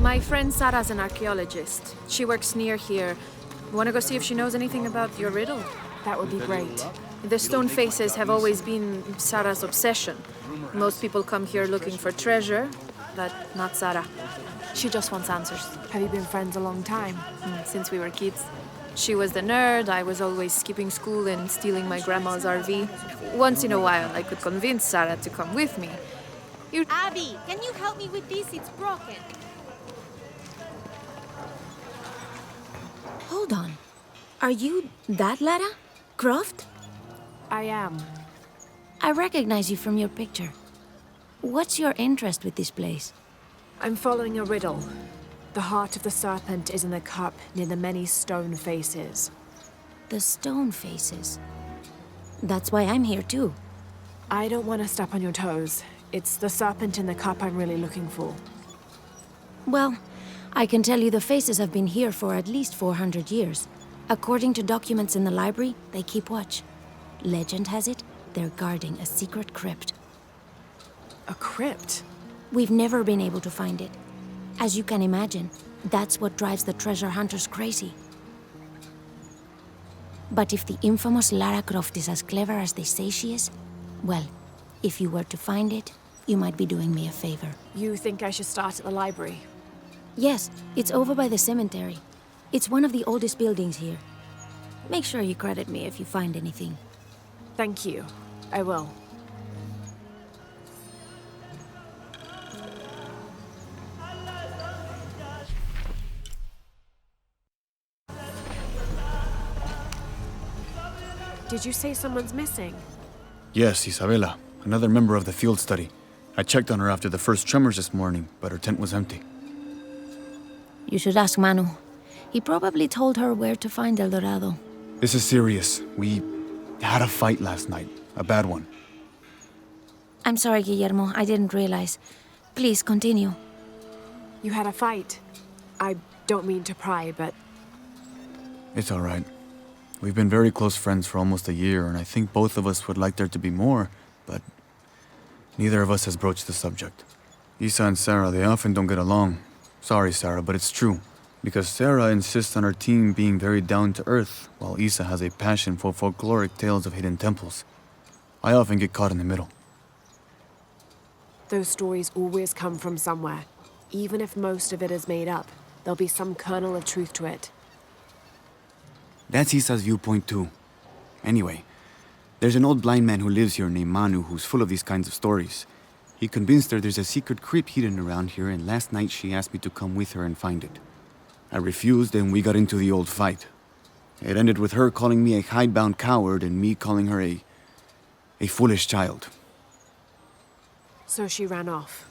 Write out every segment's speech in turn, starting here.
My friend Sarah's an archaeologist. She works near here. Want to go see if she knows anything about your riddle? That would be great. The stone faces have always been Sarah's obsession. Most people come here looking for treasure, but not Sarah. She just wants answers. Have you been friends a long time? Since we were kids. She was the nerd, I was always skipping school and stealing my grandma's RV. Once in a while, I could convince Sarah to come with me. Abby, can you help me with this? It's broken. Hold on. Are you that Lara Croft? I am. I recognize you from your picture. What's your interest with this place? I'm following a riddle. The heart of the serpent is in the cup near the many stone faces. The stone faces. That's why I'm here too. I don't want to step on your toes. It's the serpent in the cup I'm really looking for. Well, I can tell you the faces have been here for at least 400 years. According to documents in the library, they keep watch. Legend has it, they're guarding a secret crypt. A crypt? We've never been able to find it. As you can imagine, that's what drives the treasure hunters crazy. But if the infamous Lara Croft is as clever as they say she is, well, if you were to find it, you might be doing me a favor. You think I should start at the library? Yes, it's over by the cemetery. It's one of the oldest buildings here. Make sure you credit me if you find anything. Thank you. I will. Did you say someone's missing? Yes, Isabela, another member of the field study. I checked on her after the first tremors this morning, but her tent was empty. You should ask Manu. He probably told her where to find El Dorado. This is serious. We had a fight last night. A bad one. I'm sorry, Guillermo. I didn't realize. Please, continue. You had a fight. I don't mean to pry, but... It's all right. We've been very close friends for almost a year, and I think both of us would like there to be more, but neither of us has broached the subject. Isa and Sarah, they often don't get along. Sorry, Sarah, but it's true. Because Sarah insists on her team being very down-to-earth, while Isa has a passion for folkloric tales of hidden temples. I often get caught in the middle. Those stories always come from somewhere. Even if most of it is made up, there'll be some kernel of truth to it. That's Isa's viewpoint too. Anyway, there's an old blind man who lives here named Manu who's full of these kinds of stories. He convinced her there's a secret crypt hidden around here, and last night she asked me to come with her and find it. I refused, and we got into the old fight. It ended with her calling me a hidebound coward and me calling her a foolish child. So she ran off.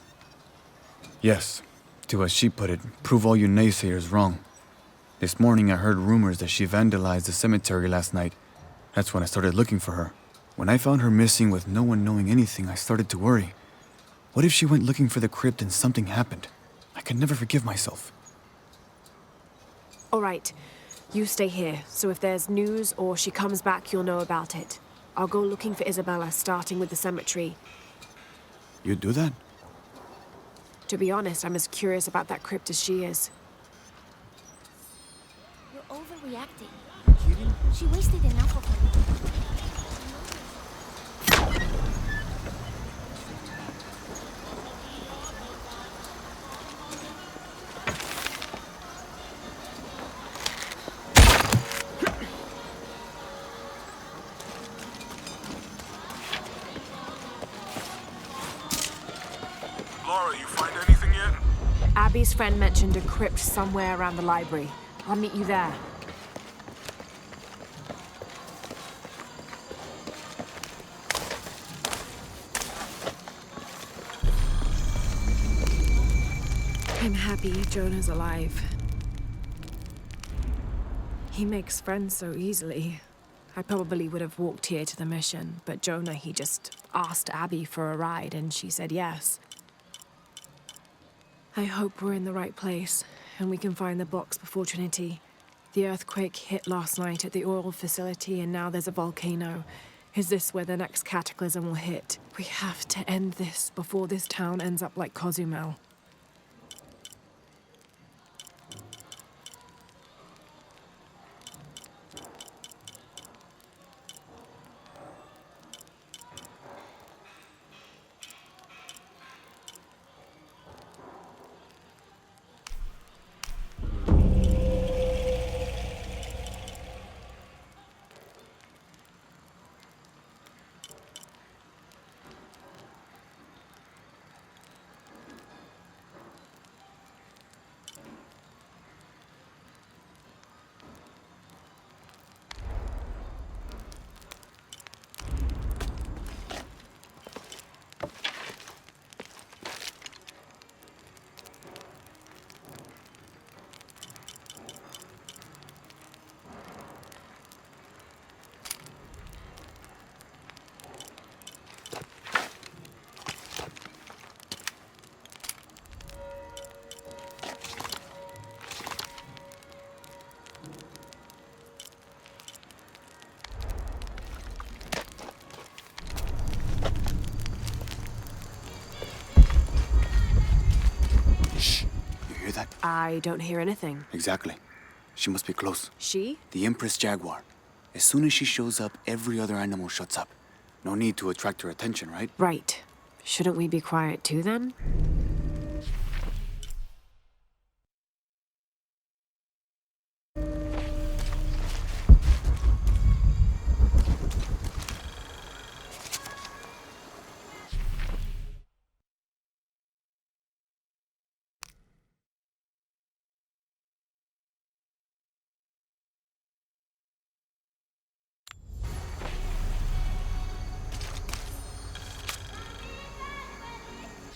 Yes, to as she put it, prove all you naysayers wrong. This morning I heard rumors that she vandalized the cemetery last night. That's when I started looking for her. When I found her missing with no one knowing anything, I started to worry. What if she went looking for the crypt and something happened? I could never forgive myself. All right, you stay here, so if there's news or she comes back, you'll know about it. I'll go looking for Isabella, starting with the cemetery. You'd do that? To be honest, I'm as curious about that crypt as she is. You're overreacting. She wasted enough of her. Lara, you find anything yet? Abby's friend mentioned a crypt somewhere around the library. I'll meet you there. I'm happy Jonah's alive. He makes friends so easily. I probably would have walked here to the mission, but Jonah, he just asked Abby for a ride and she said yes. I hope we're in the right place and we can find the box before Trinity. The earthquake hit last night at the oil facility and now there's a volcano. Is this where the next cataclysm will hit? We have to end this before this town ends up like Cozumel. hear that? I don't hear anything. Exactly. She must be close. She? The Empress Jaguar. As soon as she shows up, every other animal shuts up. No need to attract her attention, right? Right. Shouldn't we be quiet too then?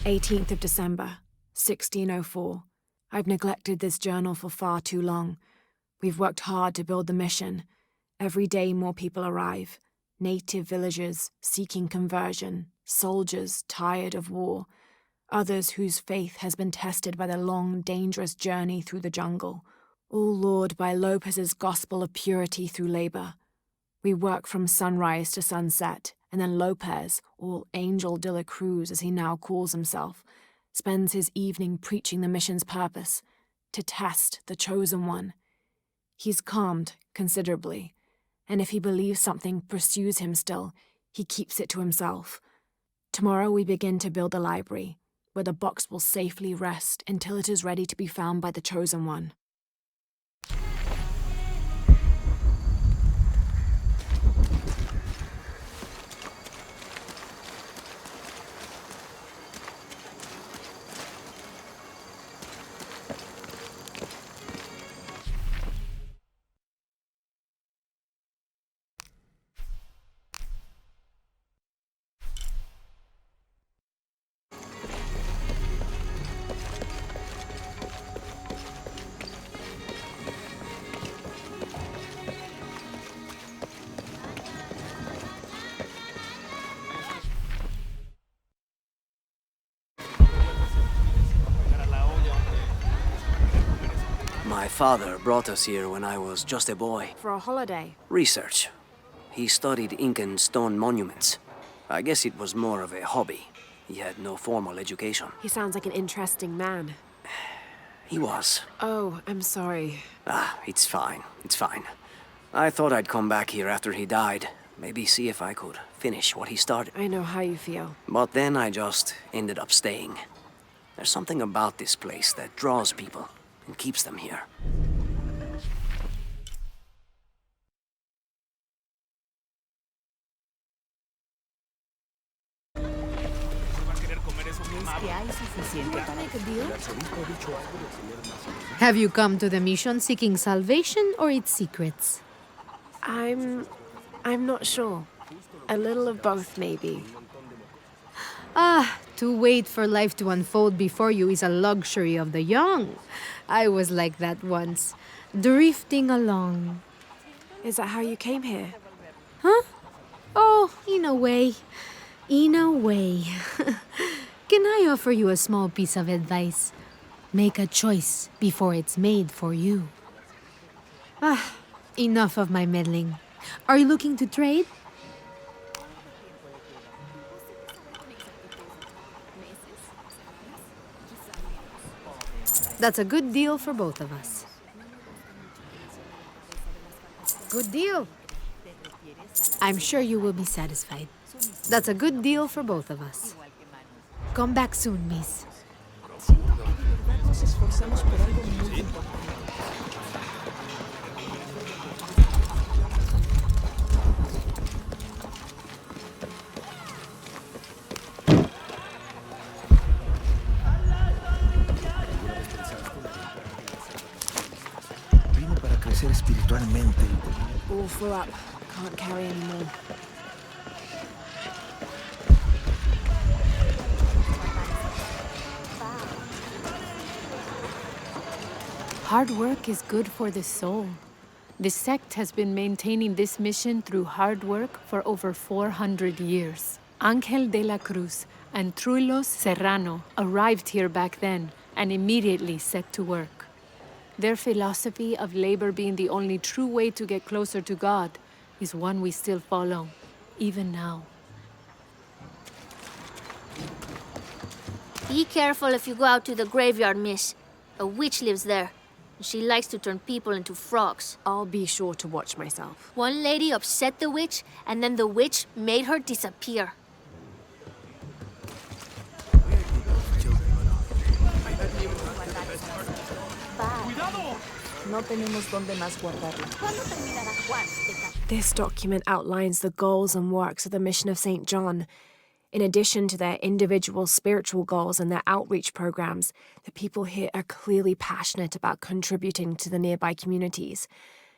"18th of December, 1604. I've neglected this journal for far too long. We've worked hard to build the mission. Every day more people arrive. Native villagers seeking conversion, soldiers tired of war, others whose faith has been tested by the long, dangerous journey through the jungle, all lured by Lopez's gospel of purity through labor. We work from sunrise to sunset, and then Lopez, or Angel de la Cruz as he now calls himself, spends his evening preaching the mission's purpose, to test the chosen one. He's calmed considerably, and if he believes something pursues him still, he keeps it to himself. Tomorrow we begin to build the library, where the box will safely rest until it is ready to be found by the chosen one. My father brought us here when I was just a boy. For a holiday. Research. He studied Incan stone monuments. I guess it was more of a hobby. He had no formal education. He sounds like an interesting man. He was. Oh, I'm sorry. It's fine. It's fine. I thought I'd come back here after he died. Maybe see if I could finish what he started. I know how you feel. But then I just ended up staying. There's something about this place that draws people and keeps them here. Have you come to the mission seeking salvation or its secrets? I'm not sure. A little of both, maybe. To wait for life to unfold before you is a luxury of the young. I was like that once, drifting along. Is that how you came here? Huh? Oh, in a way. In a way. Can I offer you a small piece of advice? Make a choice before it's made for you. Enough of my meddling. Are you looking to trade? That's a good deal for both of us. Good deal. I'm sure you will be satisfied. That's a good deal for both of us. Come back soon, miss. Vino para crecer espiritualmente. All full up. Can't carry anymore. Hard work is good for the soul. The sect has been maintaining this mission through hard work for over 400 years. Angel de la Cruz and Truilos Serrano arrived here back then and immediately set to work. Their philosophy of labor being the only true way to get closer to God is one we still follow, even now. Be careful if you go out to the graveyard, miss. A witch lives there. She likes to turn people into frogs. I'll be sure to watch myself. One lady upset the witch, and then the witch made her disappear. This document outlines the goals and works of the mission of St. John. In addition to their individual spiritual goals and their outreach programs, the people here are clearly passionate about contributing to the nearby communities.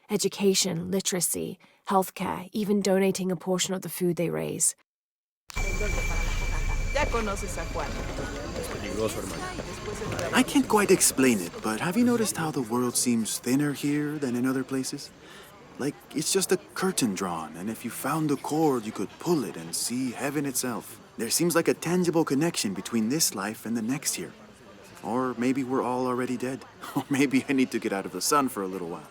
Education, literacy, healthcare, even donating a portion of the food they raise. I can't quite explain it, but have you noticed how the world seems thinner here than in other places? Like it's just a curtain drawn, and if you found a cord, you could pull it and see heaven itself. There seems like a tangible connection between this life and the next here. Or maybe we're all already dead. Or maybe I need to get out of the sun for a little while.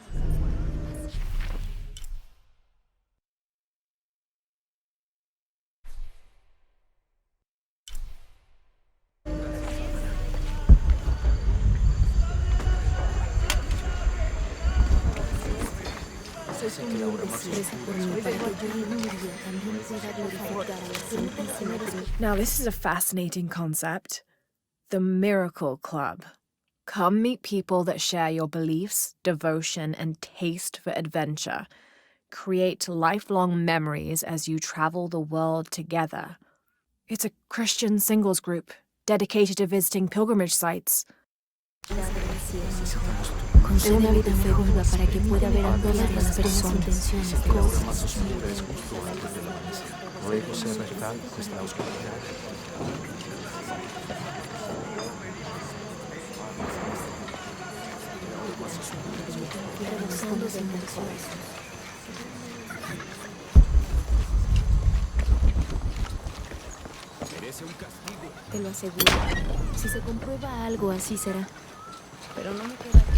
Now, this is a fascinating concept. The Miracle Club. Come meet people that share your beliefs, devotion, and taste for adventure. Create lifelong memories as you travel the world together. It's a Christian singles group dedicated to visiting pilgrimage sites. Concede habitación para que pueda ver a todas las personas. Luego sea verdad nuestra oscuridad. Te lo aseguro. Si se comprueba algo, así será. Pero no me queda claro.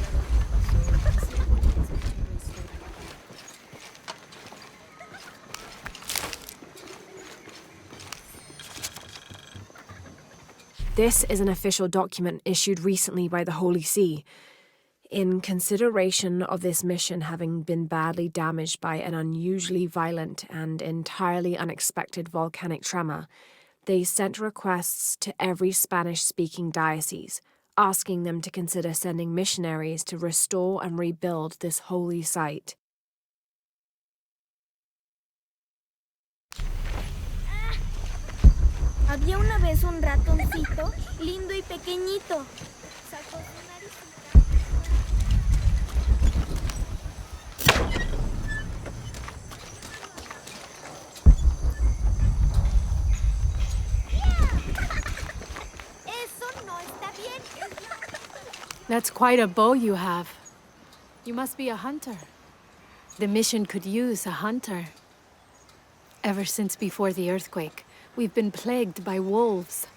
This is an official document issued recently by the Holy See. In consideration of this mission having been badly damaged by an unusually violent and entirely unexpected volcanic tremor, they sent requests to every Spanish-speaking diocese, asking them to consider sending missionaries to restore and rebuild this holy site. Había una vez un ratoncito, lindo y pequeñito. Sacó su naricita. Eso no está bien. That's quite a bow you have. You must be a hunter. The mission could use a hunter. Ever since before the earthquake, we've been plagued by wolves.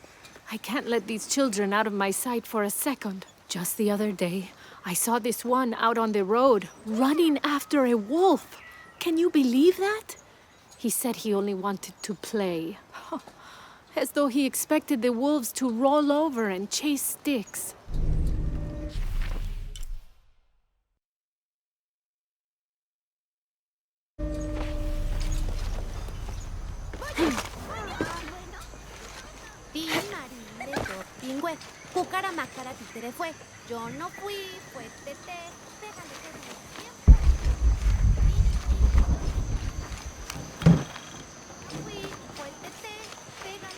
I can't let these children out of my sight for a second. Just the other day, I saw this one out on the road, running after a wolf. Can you believe that? He said he only wanted to play. As though he expected the wolves to roll over and chase sticks. Cúcara mácara títere fue. Yo no fui, fue tete. Pégale, fui, fue tete. Pégale.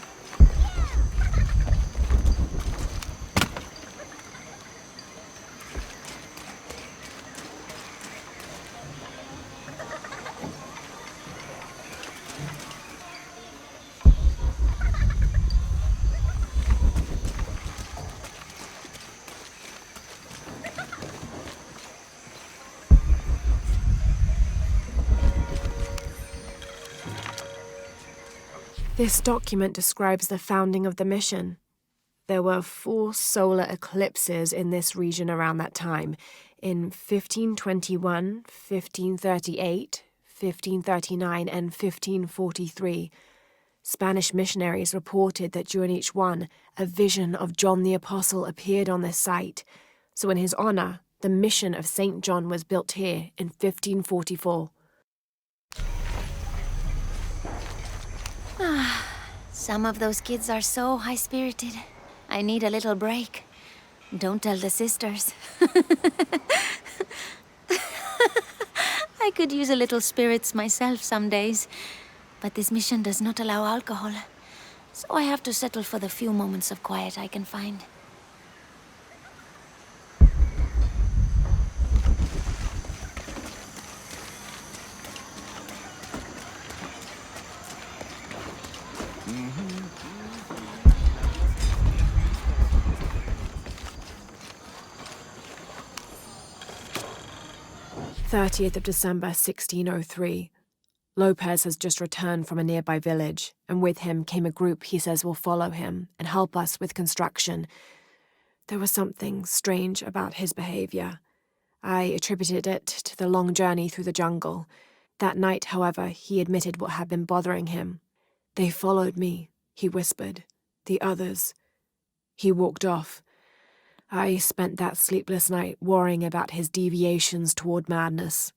This document describes the founding of the mission. There were 4 solar eclipses in this region around that time, in 1521, 1538, 1539, and 1543. Spanish missionaries reported that during each one, a vision of John the Apostle appeared on this site, So in his honor, the mission of St. John was built here in 1544. Some of those kids are so high-spirited. I need a little break. Don't tell the sisters. I could use a little spirits myself some days, but this mission does not allow alcohol, so I have to settle for the few moments of quiet I can find. "30th of December, 1603. Lopez has just returned from a nearby village, and with him came a group he says will follow him and help us with construction. There was something strange about his behavior. I attributed it to the long journey through the jungle. That night, however, he admitted what had been bothering him. 'They followed me,' he whispered. 'The others.' He walked off. I spent that sleepless night worrying about his deviations toward madness."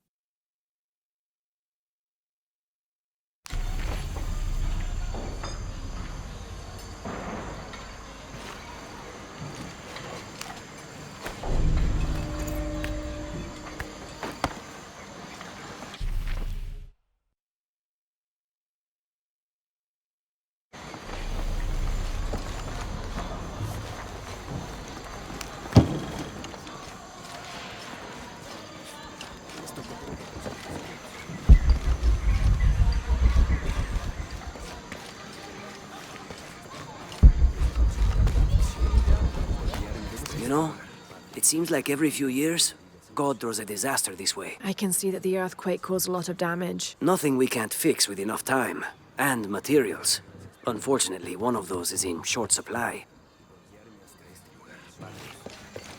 You know, it seems like every few years, God throws a disaster this way. I can see that the earthquake caused a lot of damage. Nothing we can't fix with enough time. And materials. Unfortunately, one of those is in short supply.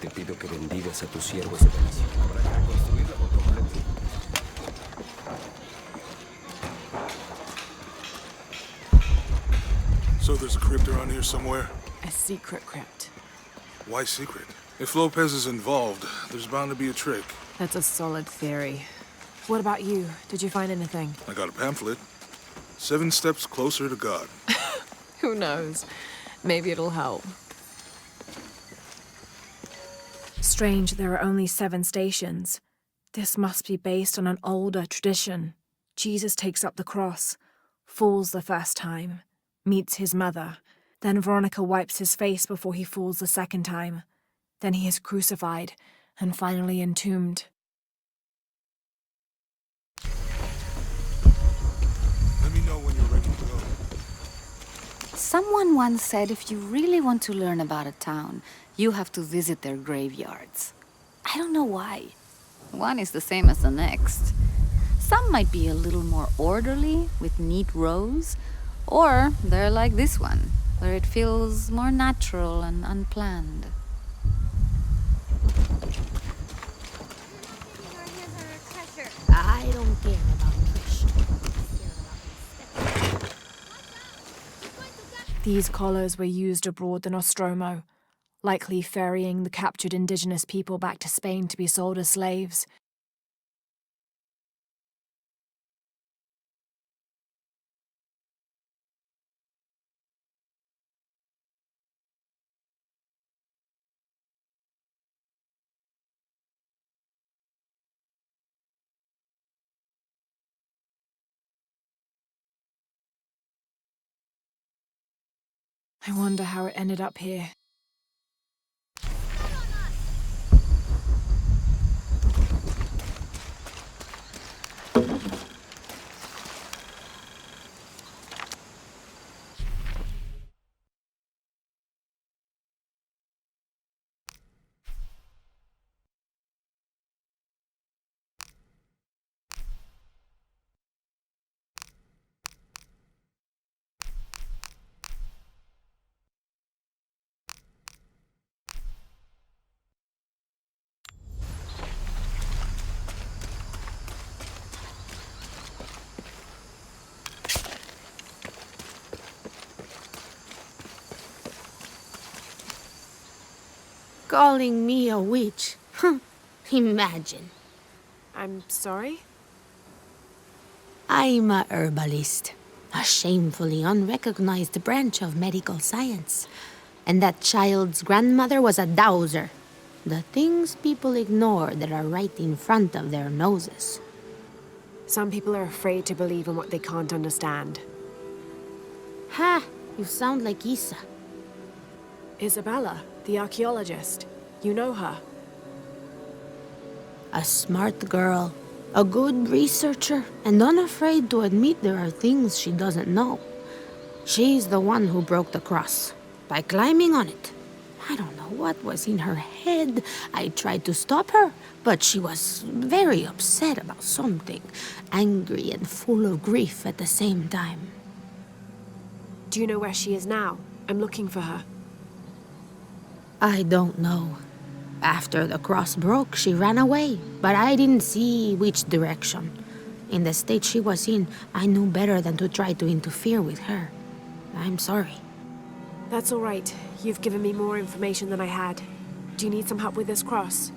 Te pido que bendigas a tu siervo esta misión. So there's a crypt around here somewhere? A secret crypt. Why secret? If Lopez is involved, there's bound to be a trick. That's a solid theory. What about you? Did you find anything? I got a pamphlet. 7 steps closer to God. Who knows? Maybe it'll help. Strange, there are only 7 stations. This must be based on an older tradition. Jesus takes up the cross, falls the first time, meets his mother. Then Veronica wipes his face before he falls the second time. Then he is crucified and finally entombed. Let me know when you're ready to go. Someone once said if you really want to learn about a town, you have to visit their graveyards. I don't know why. One is the same as the next. Some might be a little more orderly, with neat rows, or they're like this one, where it feels more natural and unplanned. I don't care about trash. These collars were used abroad in Nostromo, likely ferrying the captured indigenous people back to Spain to be sold as slaves. I wonder how it ended up here. Calling me a witch? Imagine. I'm sorry? I'm a herbalist, a shamefully unrecognized branch of medical science. And that child's grandmother was a dowser. The things people ignore that are right in front of their noses. Some people are afraid to believe in what they can't understand. Ha! You sound like Isa. Isabella, the archaeologist. You know her. A smart girl, a good researcher, and unafraid to admit there are things she doesn't know. She's the one who broke the cross, by climbing on it. I don't know what was in her head. I tried to stop her, but she was very upset about something, angry and full of grief at the same time. Do you know where she is now? I'm looking for her. I don't know. After the cross broke, she ran away, but I didn't see which direction. In the state she was in, I knew better than to try to interfere with her. I'm sorry. That's all right. You've given me more information than I had. Do you need some help with this cross?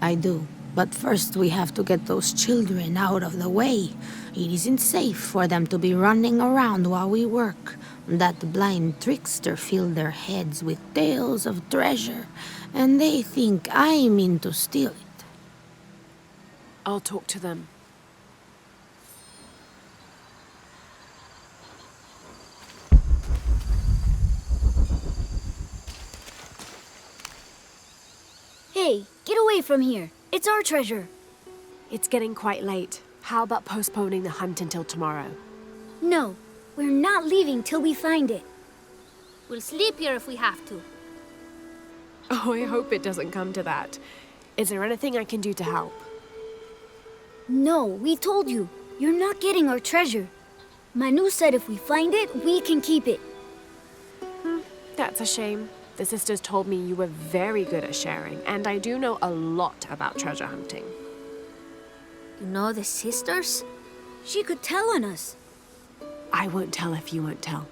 I do. But first we have to get those children out of the way. It isn't safe for them to be running around while we work. That blind trickster filled their heads with tales of treasure, and they think I mean to steal it. I'll talk to them. Hey, get away from here. It's our treasure. It's getting quite late. How about postponing the hunt until tomorrow? No, we're not leaving till we find it. We'll sleep here if we have to. Oh, I hope it doesn't come to that. Is there anything I can do to help? No, we told you. You're not getting our treasure. Manu said if we find it, we can keep it. That's a shame. The sisters told me you were very good at sharing, and I do know a lot about treasure hunting. You know the sisters? She could tell on us. I won't tell if you won't tell.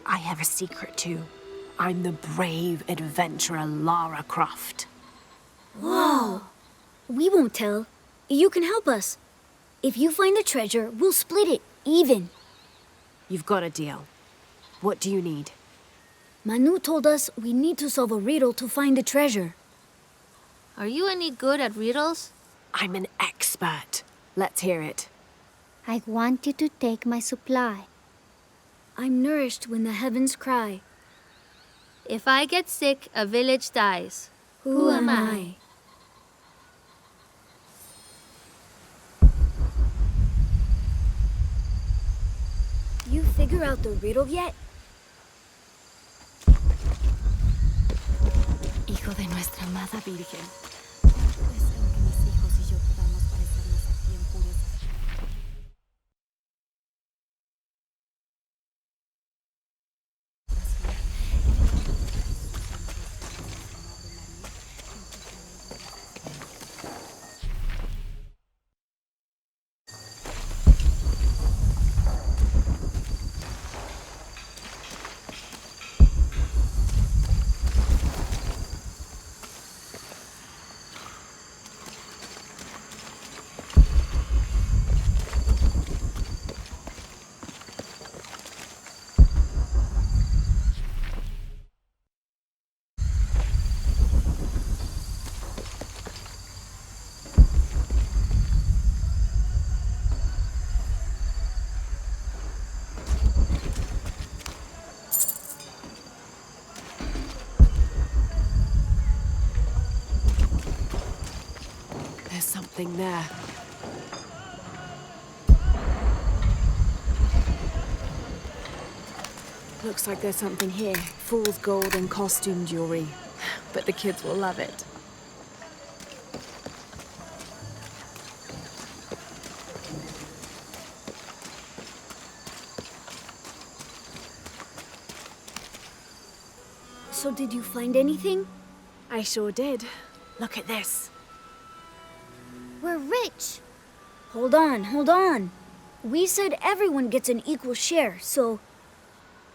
I have a secret too. I'm the brave adventurer Lara Croft. Whoa! We won't tell. You can help us. If you find the treasure, we'll split it, even. You've got a deal. What do you need? Manu told us we need to solve a riddle to find the treasure. Are you any good at riddles? I'm an expert. Let's hear it. I want you to take my supply. I'm nourished when the heavens cry. If I get sick, a village dies. Who am I? You figure out the riddle yet? Hijo de nuestra amada Virgen. There's something there. Looks like there's something here. Fool's gold and costume jewelry. But the kids will love it. So did you find anything? I sure did. Look at this. We're rich. Hold on, hold on. We said everyone gets an equal share, so...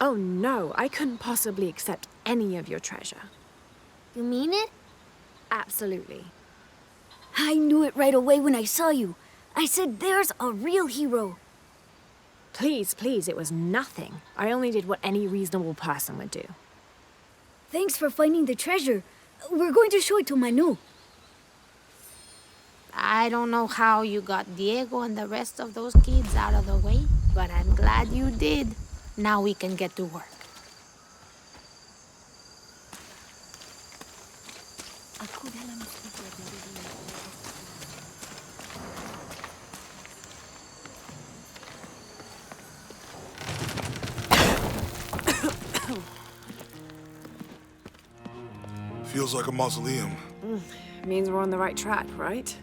Oh no, I couldn't possibly accept any of your treasure. You mean it? Absolutely. I knew it right away when I saw you. I said, there's a real hero. Please, please, it was nothing. I only did what any reasonable person would do. Thanks for finding the treasure. We're going to show it to Manu. I don't know how you got Diego and the rest of those kids out of the way, but I'm glad you did. Now we can get to work. Feels like a mausoleum. Means we're on the right track, right?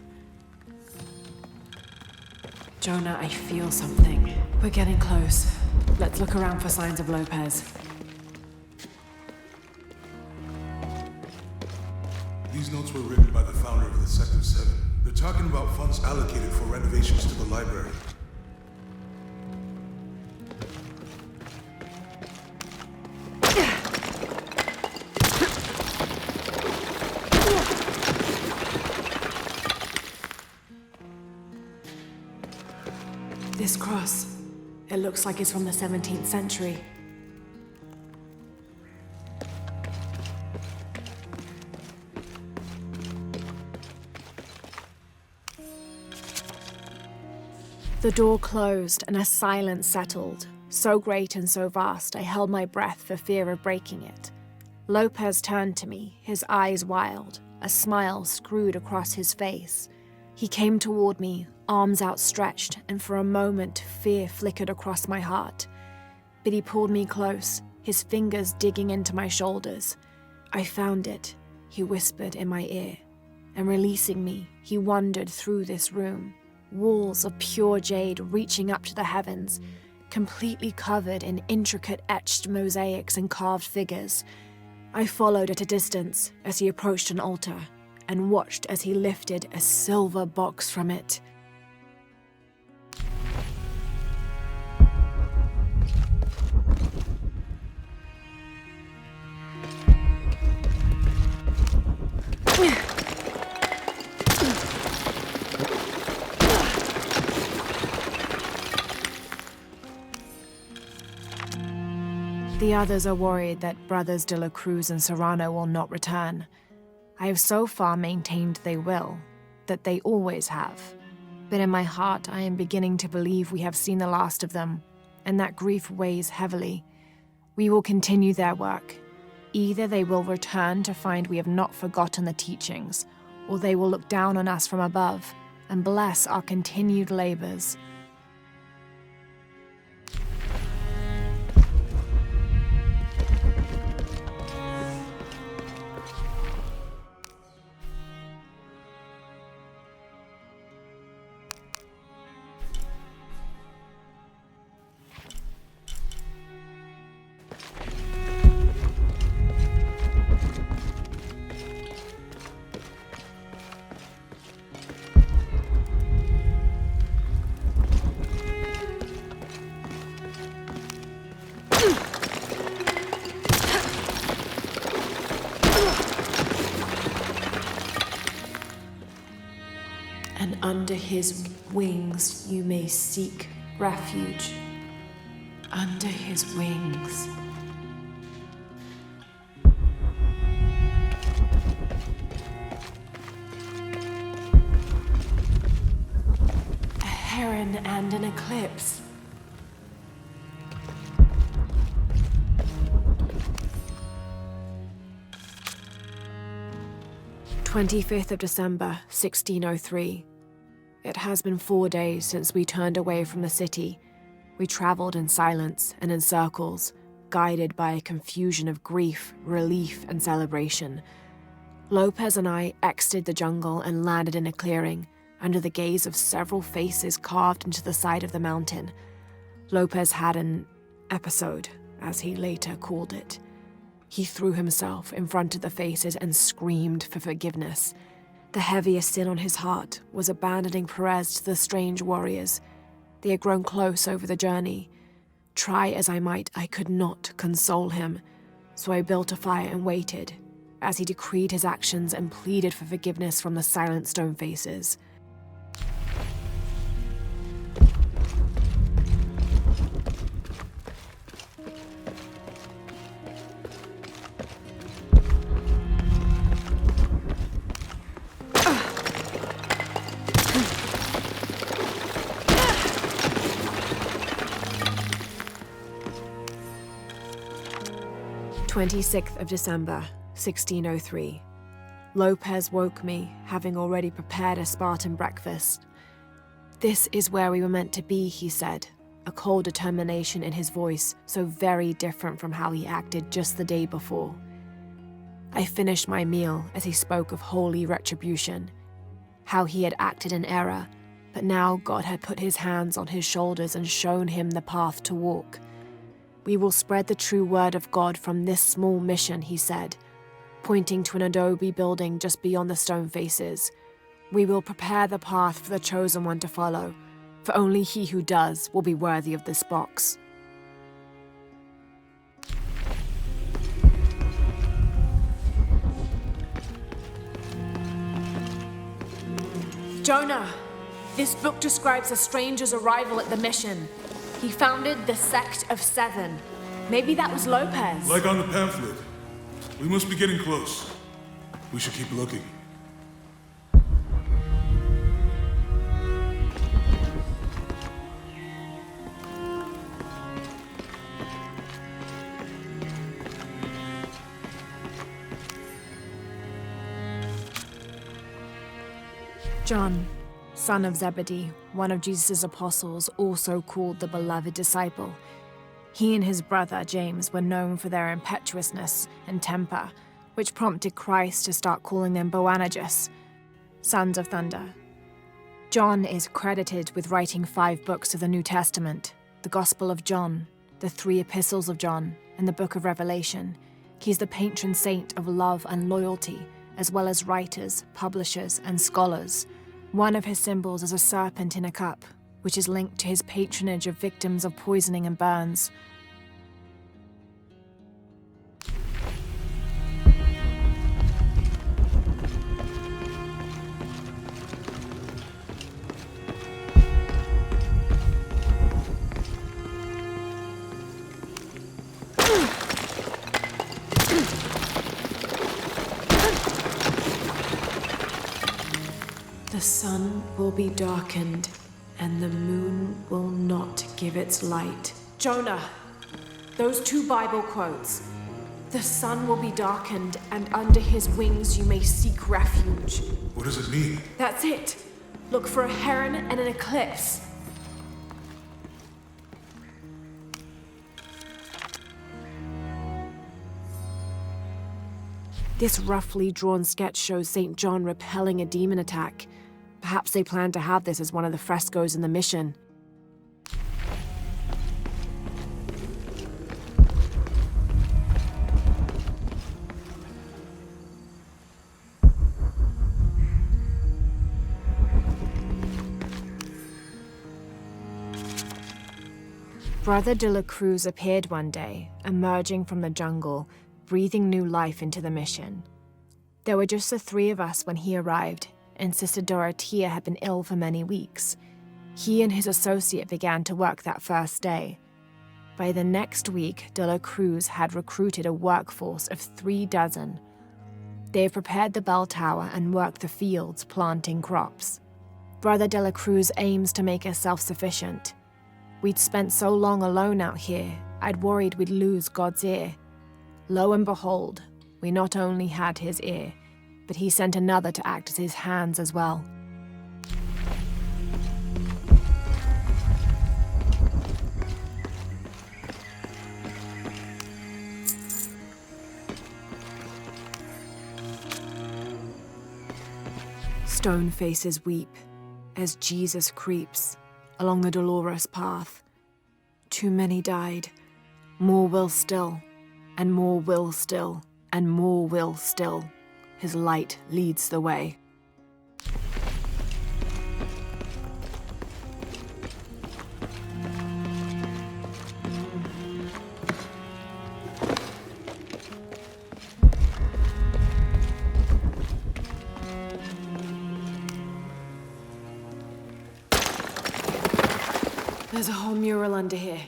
Jonah, I feel something. We're getting close. Let's look around for signs of Lopez. These notes were written by the founder of the Sector 7. They're talking about funds allocated for renovations to the library. This cross, it looks like it's from the 17th century. The door closed and a silence settled, so great and so vast I held my breath for fear of breaking it. Lopez turned to me, his eyes wild, a smile screwed across his face. He came toward me, arms outstretched, and for a moment fear flickered across my heart. But he pulled me close, his fingers digging into my shoulders. I found it, he whispered in my ear, and releasing me, he wandered through this room. Walls of pure jade reaching up to the heavens, completely covered in intricate etched mosaics and carved figures. I followed at a distance as he approached an altar and watched as he lifted a silver box from it. The others are worried that Brothers de la Cruz and Serrano will not return. I have so far maintained they will, that they always have. But in my heart, I am beginning to believe we have seen the last of them, and that grief weighs heavily. We will continue their work. Either they will return to find we have not forgotten the teachings, or they will look down on us from above and bless our continued labors. And under his wings you may seek refuge. Under his wings. A heron and an eclipse. "25th of December, 1603. It has been 4 days since we turned away from the city. We traveled in silence and in circles, guided by a confusion of grief, relief, and celebration. Lopez and I exited the jungle and landed in a clearing, under the gaze of several faces carved into the side of the mountain. Lopez had an episode, as he later called it. He threw himself in front of the faces and screamed for forgiveness. The heaviest sin on his heart was abandoning Perez to the strange warriors. They had grown close over the journey. Try as I might, I could not console him, so I built a fire and waited. as he decreed his actions and pleaded for forgiveness from the silent stone faces. December 1603. Lopez woke me, having already prepared a Spartan breakfast. "This is where we were meant to be," he said, a cold determination in his voice, so very different from how he acted just the day before. I finished my meal as he spoke of holy retribution, how he had acted in error, but now God had put his hands on his shoulders and shown him the path to walk. "We will spread the true word of God from this small mission," he said, pointing to an adobe building just beyond the stone faces. "We will prepare the path for the chosen one to follow, for only he who does will be worthy of this box." Jonah! This book describes a stranger's arrival at the mission. He founded the Sect of Seven. Maybe that was Lopez. Like on the pamphlet. We must be getting close. We should keep looking. John, son of Zebedee, one of Jesus' apostles, also called the beloved disciple. He and his brother James were known for their impetuousness and temper, which prompted Christ to start calling them Boanerges, sons of thunder. John is credited with writing 5 books of the New Testament, the Gospel of John, the 3 epistles of John, and the Book of Revelation. He's the patron saint of love and loyalty, as well as writers, publishers, and scholars. One of his symbols is a serpent in a cup, which is linked to his patronage of victims of poisoning and burns. The sun will be darkened, and the moon will not give its light. Jonah, those 2 Bible quotes. The sun will be darkened, and under his wings you may seek refuge. What does it mean? That's it. Look for a heron and an eclipse. This roughly drawn sketch shows St. John repelling a demon attack. Perhaps they planned to have this as one of the frescoes in the mission. Brother de la Cruz appeared one day, emerging from the jungle, breathing new life into the mission. There were just the 3 of us when he arrived, and Sister Dorothea had been ill for many weeks. He and his associate began to work that first day. By the next week, de la Cruz had recruited a workforce of 3 dozen. They have prepared the bell tower and worked the fields, planting crops. Brother de la Cruz aims to make us self-sufficient. We'd spent so long alone out here, I'd worried we'd lose God's ear. Lo and behold, we not only had his ear, but he sent another to act as his hands as well. Stone faces weep as Jesus creeps along the dolorous path. Too many died, more will still, and more will still, and more will still. His light leads the way. There's a whole mural under here.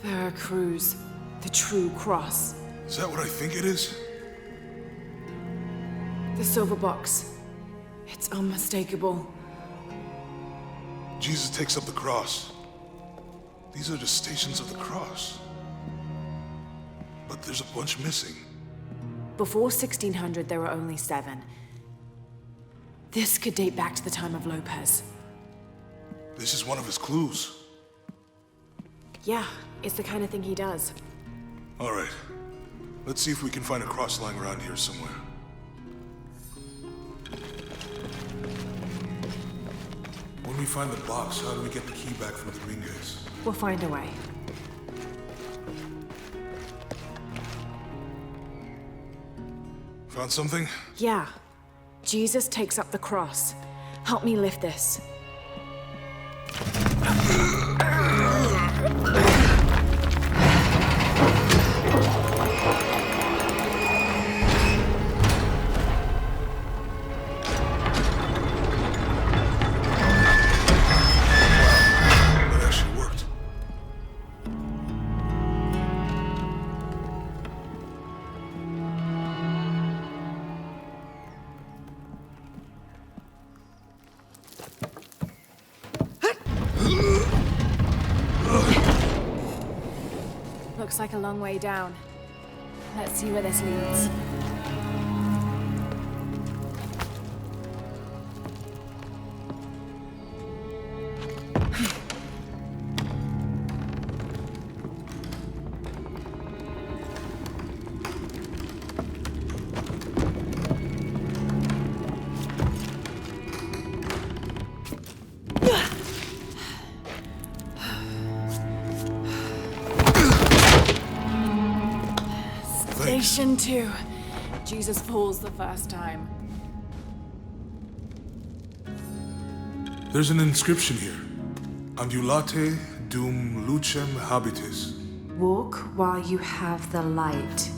Veracruz, the true cross. Is that what I think it is? The silver box. It's unmistakable. Jesus takes up the cross. These are the stations of the cross. But there's a bunch missing. Before 1600, there were only 7. This could date back to the time of Lopez. This is one of his clues. Yeah, it's the kind of thing he does. All right. Let's see if we can find a cross lying around here somewhere. When we find the box, how do we get the key back from the green guys? We'll find a way. Found something? Yeah. Jesus takes up the cross. Help me lift this. That actually worked. Looks like a long way down. Let's see where this leads. Station 2. Jesus falls the first time. There's an inscription here. Ambulate dum lucem habitis. Walk while you have the light.